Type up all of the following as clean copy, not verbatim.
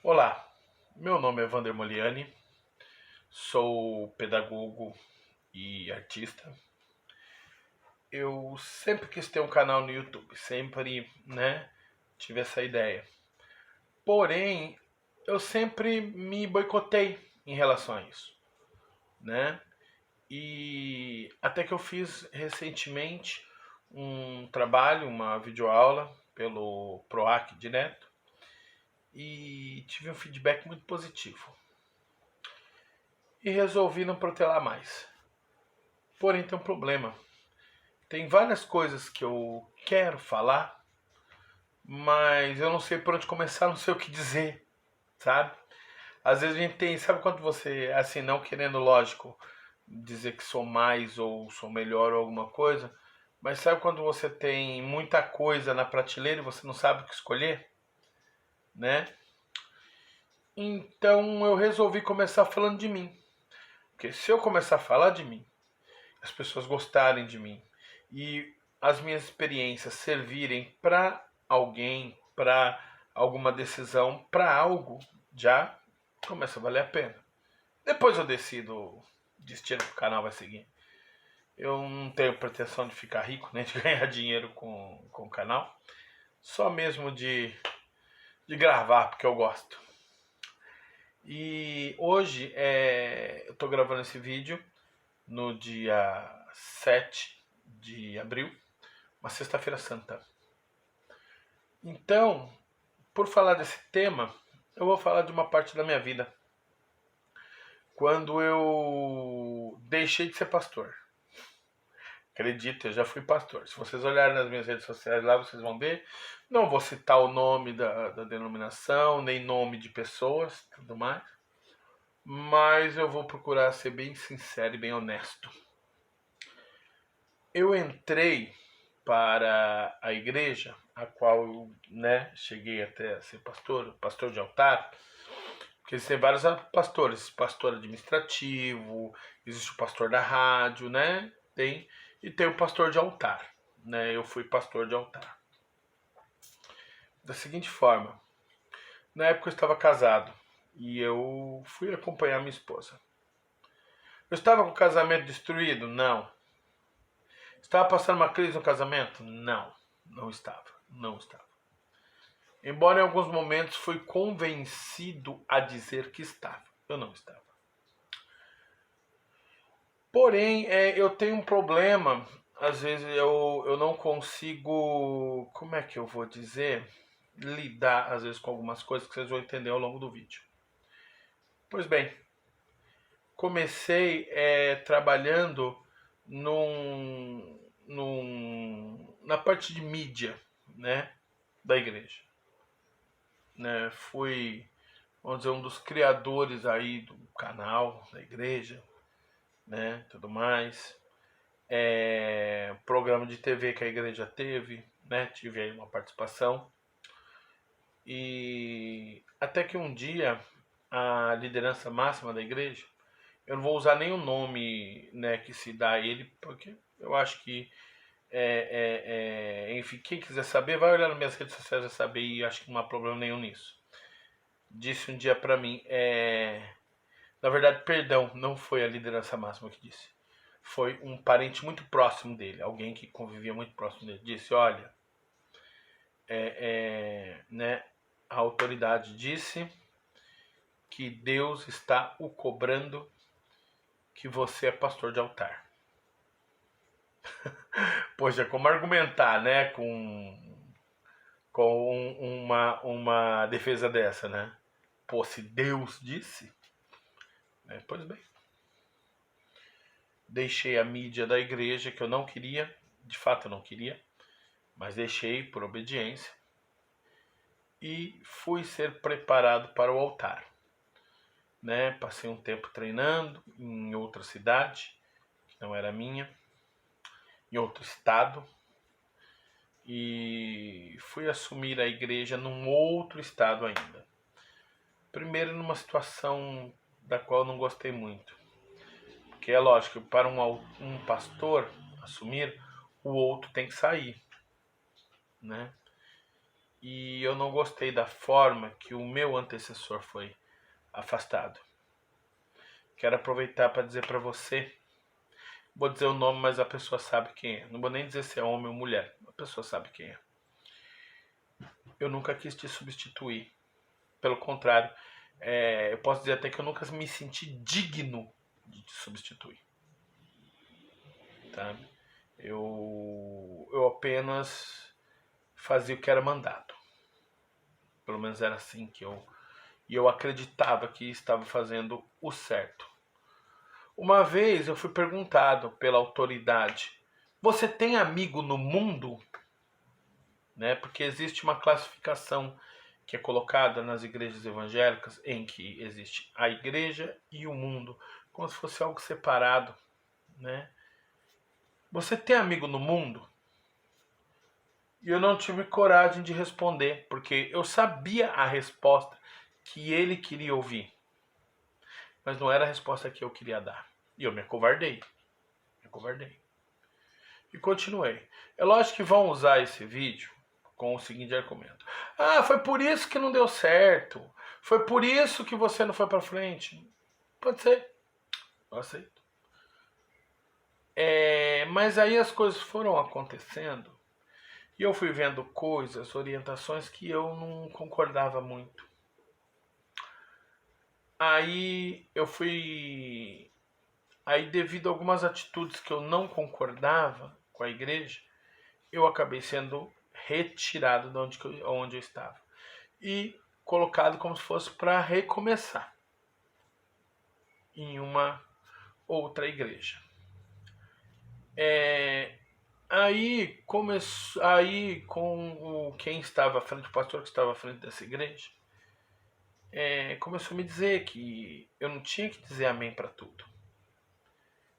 Olá, meu nome é Vander Moliani, sou pedagogo e artista. Eu sempre quis ter um canal no YouTube, sempre, tive essa ideia. Porém, eu sempre me boicotei em relação a isso, né? E até que eu fiz recentemente um trabalho, uma videoaula pelo PROAC direto e tive um feedback muito positivo. E resolvi não protelar mais. Porém, tem um problema. Tem várias coisas que eu quero falar, mas eu não sei por onde começar, não sei o que dizer, sabe? Às vezes a gente tem, sabe quando você, assim, não querendo, lógico, dizer que sou mais ou sou melhor ou alguma coisa, mas sabe quando você tem muita coisa na prateleira e você não sabe o que escolher, né? Então eu resolvi começar falando de mim. Porque se eu começar a falar de mim, as pessoas gostarem de mim e as minhas experiências servirem para alguém, para alguma decisão, para algo, já começa a valer a pena. Depois eu decido o destino que o canal vai seguir. Eu não tenho pretensão de ficar rico, nem de ganhar dinheiro com o canal. Só mesmo de gravar, porque eu gosto. E hoje eu estou gravando esse vídeo no dia 7 de abril, uma sexta-feira santa. Então, por falar desse tema, eu vou falar de uma parte da minha vida. Quando eu deixei de ser pastor. Acredita, eu já fui pastor. Se vocês olharem nas minhas redes sociais lá, vocês vão ver. Não vou citar o nome da denominação, nem nome de pessoas, tudo mais. Mas eu vou procurar ser bem sincero e bem honesto. Eu entrei para a igreja, a qual eu cheguei até a ser pastor de altar, porque existem vários pastores, pastor administrativo, existe o pastor da rádio, e tem o pastor de altar, eu fui pastor de altar. Da seguinte forma, na época eu estava casado e eu fui acompanhar minha esposa. Eu estava com o casamento destruído? Não. Estava passando uma crise no casamento? Não, não estava. Embora em alguns momentos fui convencido a dizer que estava. Eu não estava. Porém, eu tenho um problema. Às vezes eu não consigo, como é que eu vou dizer, lidar às vezes com algumas coisas que vocês vão entender ao longo do vídeo. Pois bem, comecei trabalhando na parte de mídia, da igreja. Fui, vamos dizer, um dos criadores aí do canal da igreja, tudo mais. Programa de TV que a igreja teve, tive aí uma participação. E até que um dia a liderança máxima da igreja, eu não vou usar nenhum nome que se dá a ele, porque eu acho que enfim, quem quiser saber, vai olhar nas minhas redes sociais e saber, e acho que não há problema nenhum nisso. Disse um dia pra mim, na verdade, perdão, não foi a liderança máxima que disse. Foi um parente muito próximo dele, alguém que convivia muito próximo dele. Disse, olha, a autoridade disse que Deus está o cobrando que você é pastor de altar. Poxa, como argumentar, com uma defesa dessa, Pô, se Deus disse, pois bem. Deixei a mídia da igreja, que eu não queria, de fato eu não queria, mas deixei por obediência e fui ser preparado para o altar. Passei um tempo treinando em outra cidade, que não era minha, em outro estado, e fui assumir a igreja num outro estado ainda. Primeiro numa situação da qual eu não gostei muito, porque é lógico, para um pastor assumir, o outro tem que sair, e eu não gostei da forma que o meu antecessor foi afastado. Quero aproveitar para dizer para você, vou dizer o nome, mas a pessoa sabe quem é. Não vou nem dizer se é homem ou mulher, a pessoa sabe quem é. Eu nunca quis te substituir. Pelo contrário, eu posso dizer até que eu nunca me senti digno de te substituir. Tá? Eu apenas fazia o que era mandado. Pelo menos era assim que eu acreditava que estava fazendo o certo. Uma vez eu fui perguntado pela autoridade: você tem amigo no mundo? Né? Porque existe uma classificação que é colocada nas igrejas evangélicas em que existe a igreja e o mundo, como se fosse algo separado. Né? Você tem amigo no mundo? E eu não tive coragem de responder, porque eu sabia a resposta que ele queria ouvir. Mas não era a resposta que eu queria dar. E eu me acovardei. E continuei. É lógico que vão usar esse vídeo com o seguinte argumento. Ah, foi por isso que não deu certo. Foi por isso que você não foi pra frente. Pode ser. Eu aceito. Mas aí as coisas foram acontecendo e eu fui vendo coisas, orientações que eu não concordava muito. Aí eu fui. Aí, devido a algumas atitudes que eu não concordava com a igreja, eu acabei sendo retirado de onde eu estava e colocado como se fosse para recomeçar em uma outra igreja. Aí com quem estava à frente, o pastor que estava à frente dessa igreja, começou a me dizer que eu não tinha que dizer amém para tudo.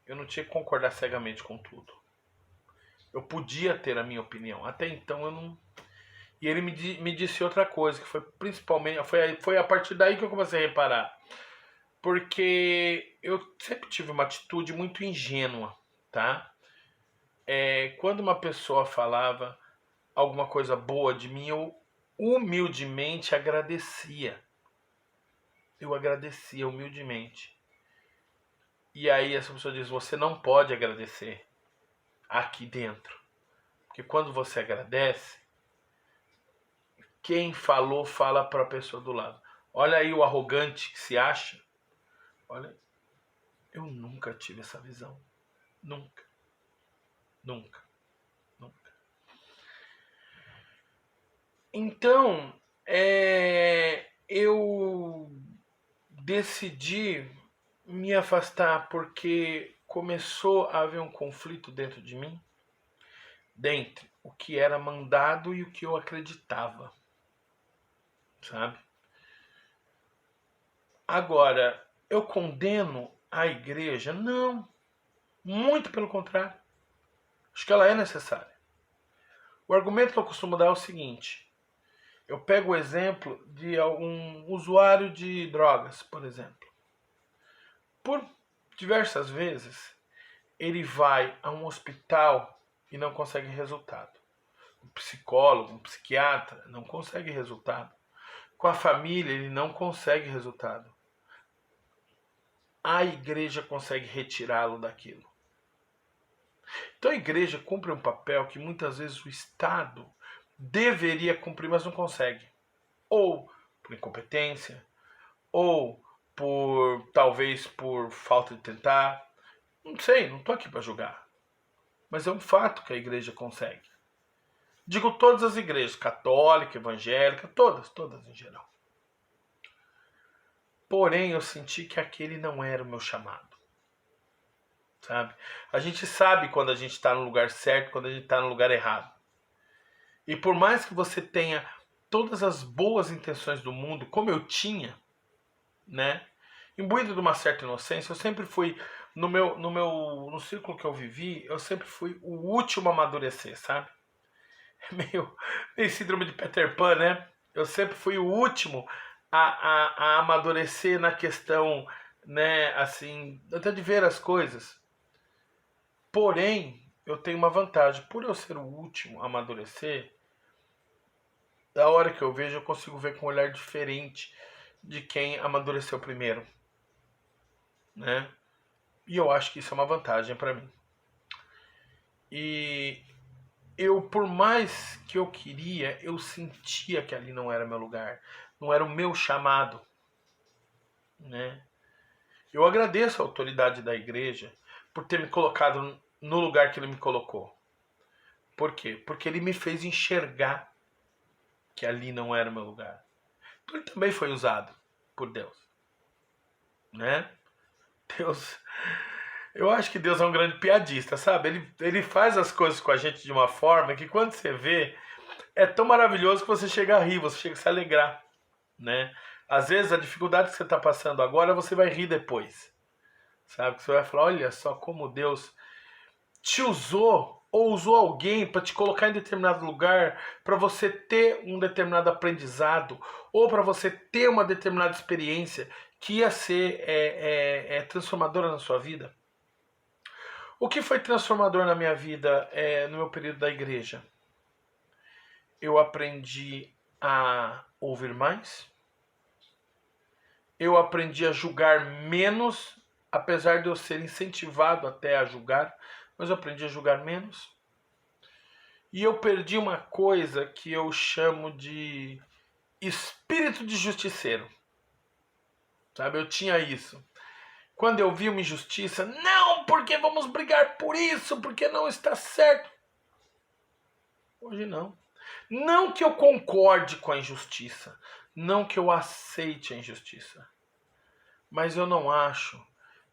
Eu não tinha que concordar cegamente com tudo. Eu podia ter a minha opinião. Até então eu não. E ele me disse outra coisa, que foi principalmente. Foi a partir daí que eu comecei a reparar. Porque eu sempre tive uma atitude muito ingênua, tá? Quando uma pessoa falava alguma coisa boa de mim, eu humildemente agradecia. Eu agradecia humildemente. E aí essa pessoa diz: você não pode agradecer aqui dentro. Porque quando você agradece, quem falou fala para a pessoa do lado. Olha aí o arrogante que se acha. Olha, eu nunca tive essa visão. Nunca. Nunca. Nunca. Então, eu decidi me afastar porque começou a haver um conflito dentro de mim, dentre o que era mandado e o que eu acreditava, sabe? Agora, eu condeno a igreja? Não, muito pelo contrário. Acho que ela é necessária. O argumento que eu costumo dar é o seguinte: eu pego o exemplo de um usuário de drogas, por exemplo. Por diversas vezes, ele vai a um hospital e não consegue resultado. Um psicólogo, um psiquiatra não consegue resultado. Com a família, ele não consegue resultado. A igreja consegue retirá-lo daquilo. Então a igreja cumpre um papel que muitas vezes o Estado deveria cumprir, mas não consegue. Ou por incompetência, ou talvez por falta de tentar. Não sei, não estou aqui para julgar. Mas é um fato que a igreja consegue. Digo todas as igrejas, católica, evangélica, todas em geral. Porém, eu senti que aquele não era o meu chamado. Sabe? A gente sabe quando a gente está no lugar certo, quando a gente está no lugar errado. E por mais que você tenha todas as boas intenções do mundo, como eu tinha, né? Imbuído de uma certa inocência, eu sempre fui, no círculo que eu vivi, eu sempre fui o último a amadurecer, sabe? Meio síndrome de Peter Pan, né? Eu sempre fui o último a amadurecer na questão, né, assim, até de ver as coisas. Porém, eu tenho uma vantagem. Por eu ser o último a amadurecer, da hora que eu vejo, eu consigo ver com um olhar diferente de quem amadureceu primeiro, né? E eu acho que isso é uma vantagem para mim. E eu, por mais que eu queria, eu sentia que ali não era meu lugar, não era o meu chamado, né? Eu agradeço a autoridade da igreja por ter me colocado no lugar que ele me colocou. Por quê? Porque ele me fez enxergar que ali não era o meu lugar. Então ele também foi usado por Deus, né? Deus, eu acho que Deus é um grande piadista, sabe? Ele faz as coisas com a gente de uma forma que quando você vê, é tão maravilhoso que você chega a rir, você chega a se alegrar, né? Às vezes a dificuldade que você está passando agora, você vai rir depois, sabe? Que você vai falar, olha só como Deus te usou ou usou alguém para te colocar em determinado lugar, para você ter um determinado aprendizado ou para você ter uma determinada experiência que ia ser transformadora na sua vida. O que foi transformador na minha vida no meu período da igreja? Eu aprendi a ouvir mais, eu aprendi a julgar menos, apesar de eu ser incentivado até a julgar, mas eu aprendi a julgar menos. E eu perdi uma coisa que eu chamo de espírito de justiceiro. Sabe, eu tinha isso. Quando eu vi uma injustiça, não, porque vamos brigar por isso, porque não está certo. Hoje não. Não que eu concorde com a injustiça, não que eu aceite a injustiça, mas eu não acho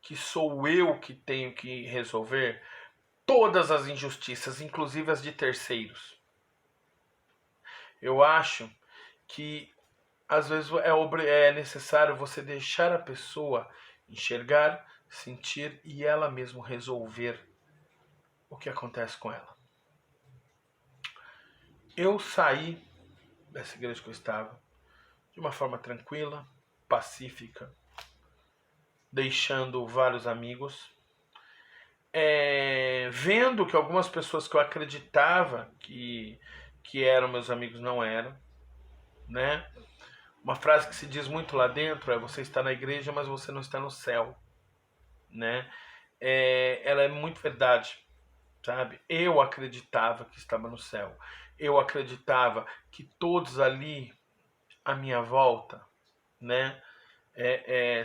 que sou eu que tenho que resolver todas as injustiças, inclusive as de terceiros. Eu acho que às vezes é necessário você deixar a pessoa enxergar, sentir e ela mesma resolver o que acontece com ela. Eu saí dessa igreja que eu estava de uma forma tranquila, pacífica, deixando vários amigos, vendo que algumas pessoas que eu acreditava que eram meus amigos não eram, né? Uma frase que se diz muito lá dentro é: você está na igreja, mas você não está no céu, né? Ela é muito verdade, sabe? Eu acreditava que estava no céu. Eu acreditava que todos ali à minha volta, né?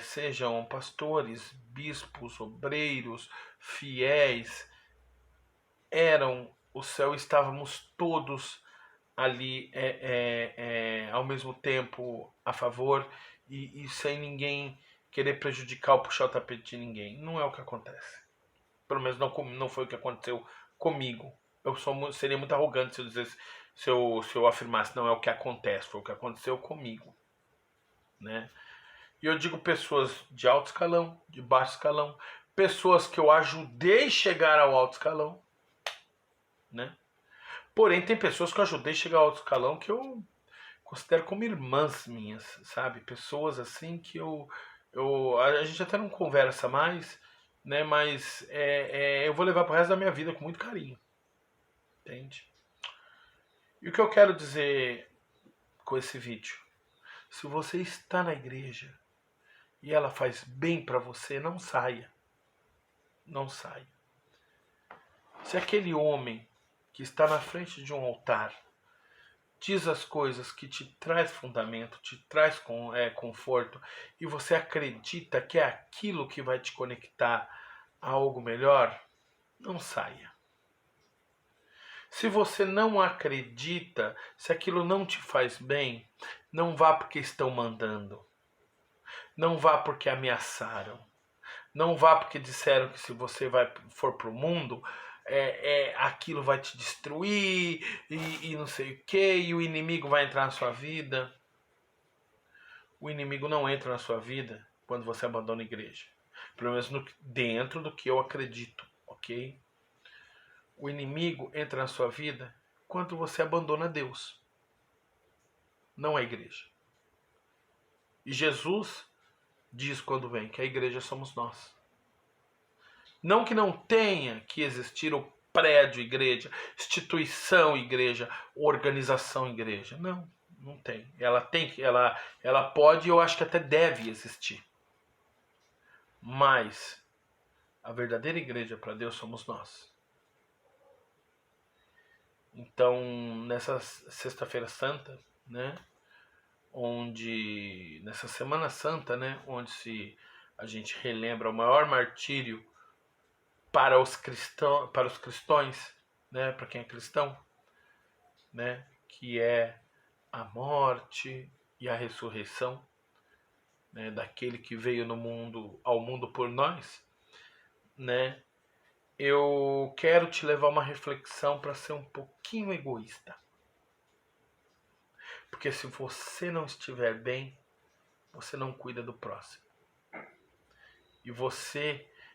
Sejam pastores, bispos, obreiros, fiéis, eram o céu, estávamos todos ali ao mesmo tempo a favor e sem ninguém querer prejudicar ou puxar o tapete de ninguém. Não é o que acontece. Pelo menos não foi o que aconteceu comigo. Seria muito arrogante se eu dissesse, se eu afirmasse não é o que acontece, foi o que aconteceu comigo, né? E eu digo pessoas de alto escalão, de baixo escalão, pessoas que eu ajudei chegar ao alto escalão, né? Porém, tem pessoas que eu ajudei chegar ao alto escalão que eu considero como irmãs minhas, sabe? Pessoas assim que a gente até não conversa mais, né? Mas eu vou levar pro resto da minha vida com muito carinho, entende? E o que eu quero dizer com esse vídeo? Se você está na igreja e ela faz bem para você, não saia. Não saia. Se aquele homem que está na frente de um altar diz as coisas que te traz fundamento, te traz conforto, e você acredita que é aquilo que vai te conectar a algo melhor, não saia. Se você não acredita, se aquilo não te faz bem, não vá porque estão mandando. Não vá porque ameaçaram. Não vá porque disseram que se você for para o mundo, aquilo vai te destruir e não sei o que, e o inimigo vai entrar na sua vida. O inimigo não entra na sua vida quando você abandona a igreja. Pelo menos dentro do que eu acredito, ok? O inimigo entra na sua vida quando você abandona Deus, não a igreja. E Jesus diz quando vem que a igreja somos nós. Não que não tenha que existir o prédio igreja, instituição igreja, organização igreja. Não, Não tem. Ela pode, eu acho que até deve existir. Mas a verdadeira igreja para Deus somos nós. Então, nessa sexta-feira santa, né, nessa Semana Santa, né, a gente relembra o maior martírio para os cristãos, né, para quem é cristão, né, que é a morte e a ressurreição, né, daquele que veio ao mundo por nós, né? Eu quero te levar a uma reflexão para ser um pouquinho egoísta. Porque se você não estiver bem, você não cuida do próximo. E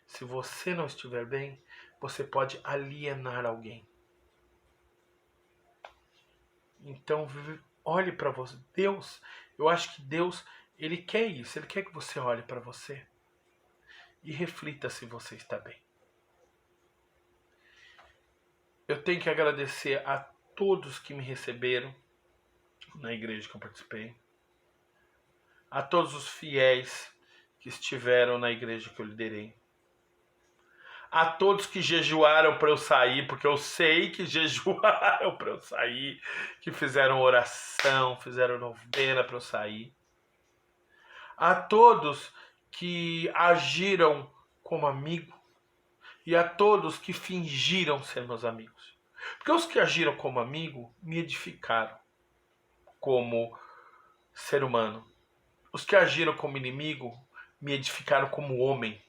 se você não estiver bem, você pode alienar alguém. Então, olhe para você. Deus, eu acho que Deus, Ele quer isso. Ele quer que você olhe para você e reflita se você está bem. Eu tenho que agradecer a todos que me receberam na igreja que eu participei, a todos os fiéis que estiveram na igreja que eu liderei, a todos que jejuaram para eu sair, porque eu sei que jejuaram para eu sair, que fizeram oração, fizeram novena para eu sair, a todos que agiram como amigo e a todos que fingiram ser meus amigos. Porque os que agiram como amigo me edificaram como ser humano. Os que agiram como inimigo me edificaram como homem.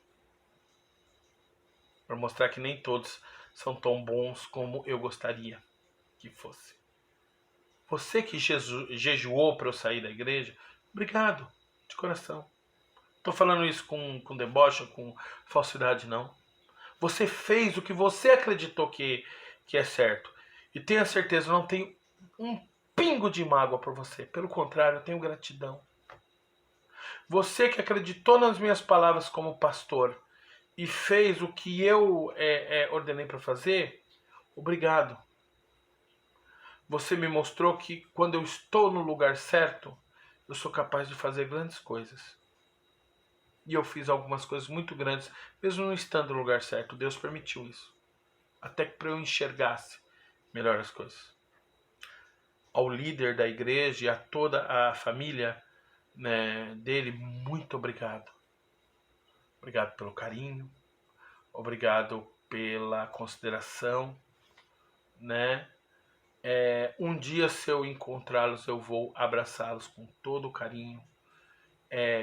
Para mostrar que nem todos são tão bons como eu gostaria que fosse. Você que jejuou para eu sair da igreja, obrigado, de coração. Estou falando isso com deboche, com falsidade, não. Você fez o que você acreditou que é certo. E tenha certeza, eu não tenho um pingo de mágoa por você. Pelo contrário, eu tenho gratidão. Você que acreditou nas minhas palavras como pastor e fez o que eu ordenei para fazer, obrigado. Você me mostrou que quando eu estou no lugar certo, eu sou capaz de fazer grandes coisas. E eu fiz algumas coisas muito grandes, mesmo não estando no lugar certo. Deus permitiu isso. Até que para eu enxergasse melhor as coisas. Ao líder da igreja e a toda a família, né, dele, muito obrigado. Obrigado pelo carinho. Obrigado pela consideração, né? Um dia, se eu encontrá-los, eu vou abraçá-los com todo o carinho,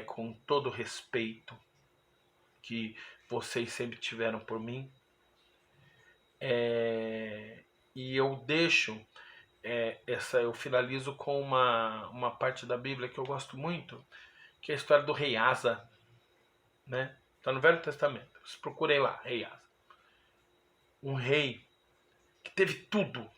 com todo o respeito que vocês sempre tiveram por mim. E eu deixo eu finalizo com uma parte da Bíblia que eu gosto muito, que é a história do rei Asa, né? Está no Velho Testamento. Vocês procurem lá, rei Asa. Um rei que teve tudo.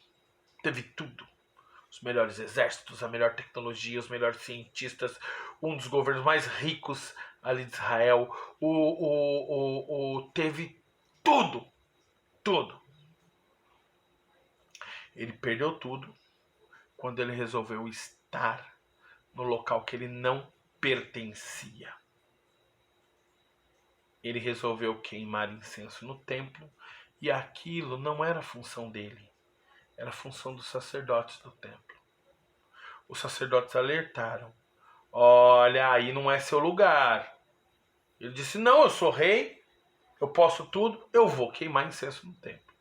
Os melhores exércitos, a melhor tecnologia, os melhores cientistas, um dos governos mais ricos ali de Israel. Teve tudo. Ele perdeu tudo quando ele resolveu estar no local que ele não pertencia. Ele resolveu queimar incenso no templo e aquilo não era função dele, era função dos sacerdotes do templo. Os sacerdotes alertaram: olha, aí não é seu lugar. Ele disse: não, eu sou rei, eu posso tudo, eu vou queimar incenso no templo.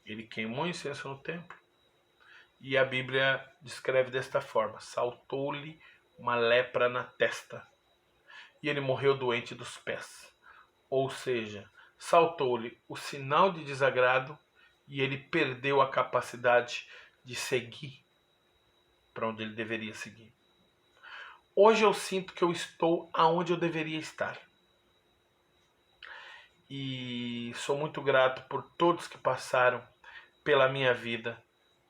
Ele queimou incenso no templo e a Bíblia descreve desta forma: saltou-lhe uma lepra na testa e ele morreu doente dos pés. Ou seja, saltou-lhe o sinal de desagrado e ele perdeu a capacidade de seguir para onde ele deveria seguir. Hoje eu sinto que eu estou aonde eu deveria estar. E sou muito grato por todos que passaram pela minha vida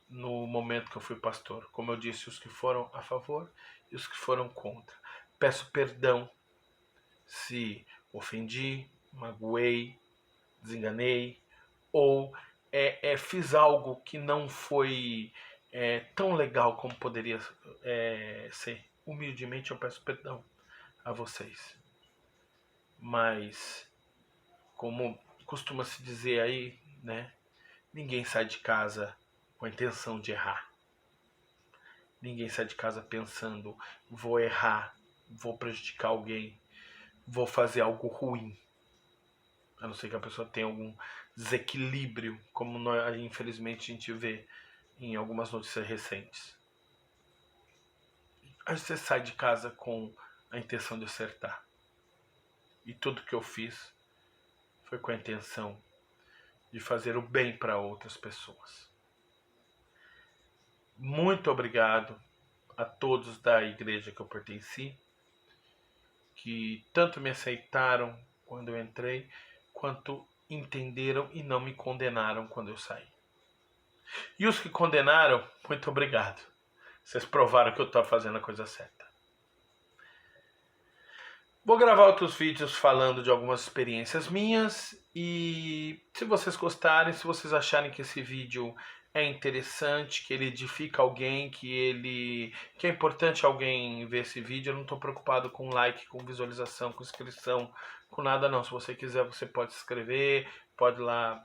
no momento que eu fui pastor. Como eu disse, os que foram a favor e os que foram contra. Peço perdão se ofendi, magoei, desenganei ou fiz algo que não foi tão legal como poderia ser. Humildemente eu peço perdão a vocês. Mas, como costuma se dizer aí, né? Ninguém sai de casa com a intenção de errar. Ninguém sai de casa pensando, vou errar, vou prejudicar alguém, vou fazer algo ruim. A não ser que a pessoa tenha algum desequilíbrio, como nós, infelizmente a gente vê em algumas notícias recentes. Aí você sai de casa com a intenção de acertar. E tudo que eu fiz foi com a intenção de fazer o bem para outras pessoas. Muito obrigado a todos da igreja que eu pertenci, que tanto me aceitaram quando eu entrei, quanto entenderam e não me condenaram quando eu saí. E os que condenaram, muito obrigado. Vocês provaram que eu estou fazendo a coisa certa. Vou gravar outros vídeos falando de algumas experiências minhas. E se vocês gostarem, se vocês acharem que esse vídeo é interessante, que ele edifica alguém, que é importante alguém ver esse vídeo, eu não estou preocupado com like, com visualização, com inscrição, com nada não. Se você quiser, você pode se inscrever, pode lá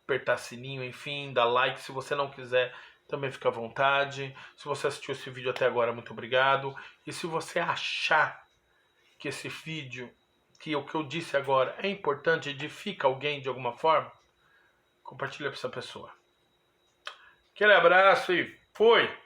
apertar sininho, enfim, dar like. Se você não quiser, também fica à vontade. Se você assistiu esse vídeo até agora, muito obrigado. E se você achar que esse vídeo, que o que eu disse agora é importante, edifica alguém de alguma forma, compartilha para essa pessoa. Aquele abraço e fui!